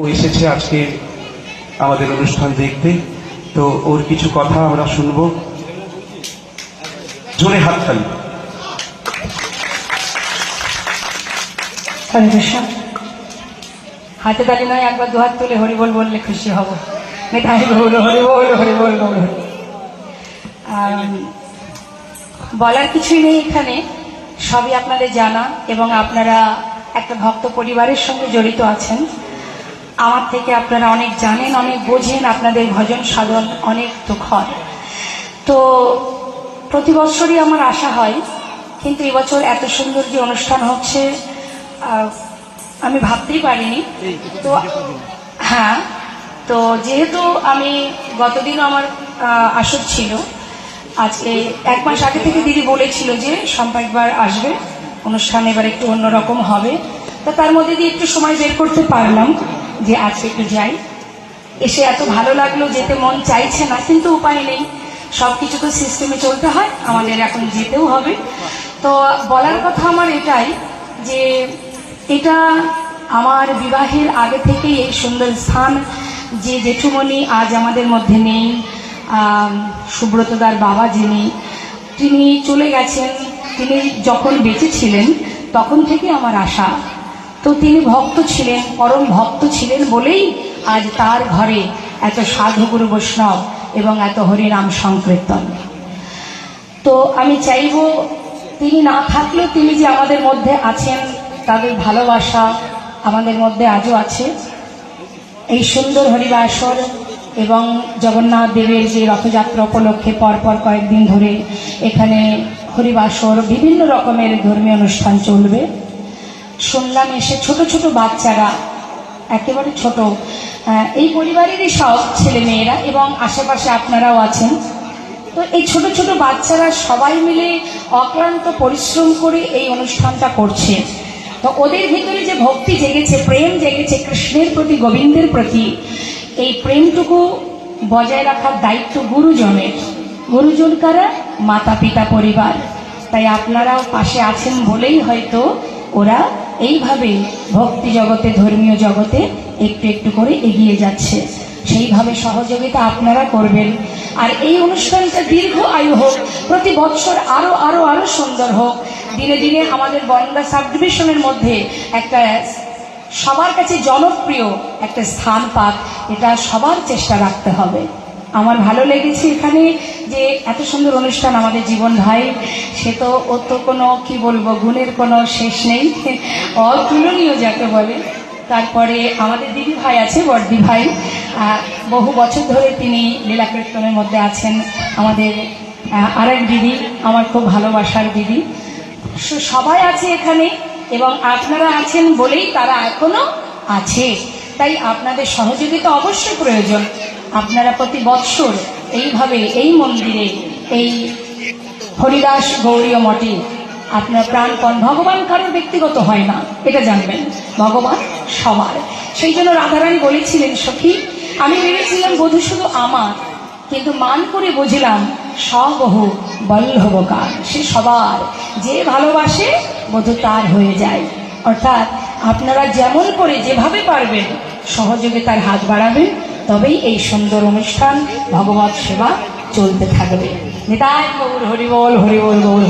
ও এসেছে আজকে আমাদের অনুষ্ঠান দেখতে, তো ওর কিছু কথা আমরা শুনবো। জোরে হাততালি। হরে কৃষ্ণ। হাতে তালি নয়, একবার দুহাত তুলে হরিবোল বললে খুশি হব। মেধাই গৌর হরিবোল হরিবোল গৌর। বলার কিছুই নেই, এখানে সবই আপনাদের জানা এবং আপনারা একটা ভক্ত পরিবারের সঙ্গে জড়িত আছেন। আমার থেকে আপনারা অনেক জানেন, অনেক বোঝেন, আপনাদের ভজন সাধন অনেক দুঃখর। তো প্রতি বছরই আমার আশা হয়, কিন্তু এবছর এত সুন্দর যে অনুষ্ঠান হচ্ছে আমি ভাবতেই পারিনি। তো হ্যাঁ, তো যেহেতু আমি গতদিনও আমার আসর ছিল, আজকে 1 মাস আগে থেকে দিদি বলেছিল যে সম্পাদবার আসবে, অনুষ্ঠান এবার একটু অন্যরকম হবে। তো তার মধ্যে দিয়ে একটু সময় বের করতে পারলাম যে আজকে একটু যাই। এসে এত ভালো লাগলো, যেতে মন চাইছে না, কিন্তু উপায় নেই, সব কিছু তো সিস্টেমে চলতে হয়, আমাদের এখন যেতেও হবে। তো বলার কথা আমার এটাই যে এটা আমার বিবাহের আগে থেকেই এই সুন্দর স্থান, যে জেঠুমণি আজ আমাদের মধ্যে নেই, সুব্রতদার বাবা যিনি, তিনি চলে গেছেন। তিনি যখন বেঁচে ছিলেন তখন থেকে আমার আশা। তো তিনি ভক্ত ছিলেন, পরম ভক্ত ছিলেন বলেই আজ তার ঘরে এত সাধুগুরু বৈষ্ণব এবং এত হরিনাম সংকীর্তন। তো আমি চাইব তিনি না থাকলেও তিনি যে আমাদের মধ্যে আছেন, তাদের ভালোবাসা আমাদের মধ্যে আজও আছে। এই সুন্দর হরিবাসর এবং জগন্নাথ দেবের যে রথযাত্রা উপলক্ষে পরপর কয়েকদিন ধরে এখানে হরিবাসর বিভিন্ন রকমের ধর্মীয় অনুষ্ঠান চলবে। শুনলাম এসে ছোট ছোট বাচ্চারা, একেবারে ছোট, এই পরিবারেরই সব ছেলে মেয়েরা এবং আশেপাশে আপনারাও আছেন। তো এই ছোট ছোট বাচ্চারা সবাই মিলে অক্লান্ত পরিশ্রম করে এই অনুষ্ঠানটা করছে। তো ওদের ভিতরে যে ভক্তি জেগেছে, প্রেম জেগেছে কৃষ্ণের প্রতি, গোবিন্দের প্রতি, এই প্রেমটুকু বজায় রাখার দায়িত্ব গুরুজনের। গুরুজন কারা? মাতা পিতা পরিবার। তাই আপনারাও পাশে আছেন বলেই হয়তো ওরা এইভাবে ভক্তি জগতে, ধর্মীয় জগতে একটু একটু করে এগিয়ে যাচ্ছে। সেইভাবে সহযোগিতা আপনারা করবেন। আর এই অনুষ্ঠানটা দীর্ঘ আয়ু হোক, প্রতি বছর আরো আরো আরো সুন্দর হোক। দিনে দিনে আমাদের বনগাঁ সাব ডিভিশনের মধ্যে একটা সবার কাছে জনপ্রিয় একটা স্থান পাক, এটা সবার চেষ্টা রাখতে হবে। আমার ভালো লেগেছে এখানে যে এত সুন্দর অনুষ্ঠান। আমাদের জীবন ভাই, সে তো ও তো কোনো কি বলবো, গুণের কোনো শেষ নেই, অতুলনীয় যাকে বলে। তারপরে আমাদের দিদি ভাই আছে, বড়দি ভাই, বহু বছর ধরে তিনি লীলা কীর্তনের মধ্যে আছেন। আমাদের আরেক দিদি, আমার খুব ভালোবাসার দিদি, সবাই আছে এখানে এবং আপনারা আছেন বলেই তারা এখনো আছে। তাই আপনাদের সহযোগিতা অবশ্যই প্রয়োজন। আপনারা প্রতি বৎসর এইভাবে এই মন্দিরে, এই হরিদাস গৌরীয় মঠে আপনার প্রাণপণ, ভগবান কারোর ব্যক্তিগত হয় না, এটা জানবেন, ভগবান সবার। সেই জন্য রাধারানী বলেছিলেন, সখী আমি ভেবেছিলাম বধূ শুধু আমার, কিন্তু মান করে বুঝলাম সবহু বল্লভকার, সে সবার, যে ভালোবাসে বধূ তার হয়ে যায়। অর্থাৎ আপনারা যেমন করে যেভাবে পারবেন সহযোগিতার হাত বাড়াবেন, তবেই এই সুন্দর অনুষ্ঠান ভগবত সেবা চলতে থাকবে। নিতাই গৌর হরিবোল হরিবোল গৌর।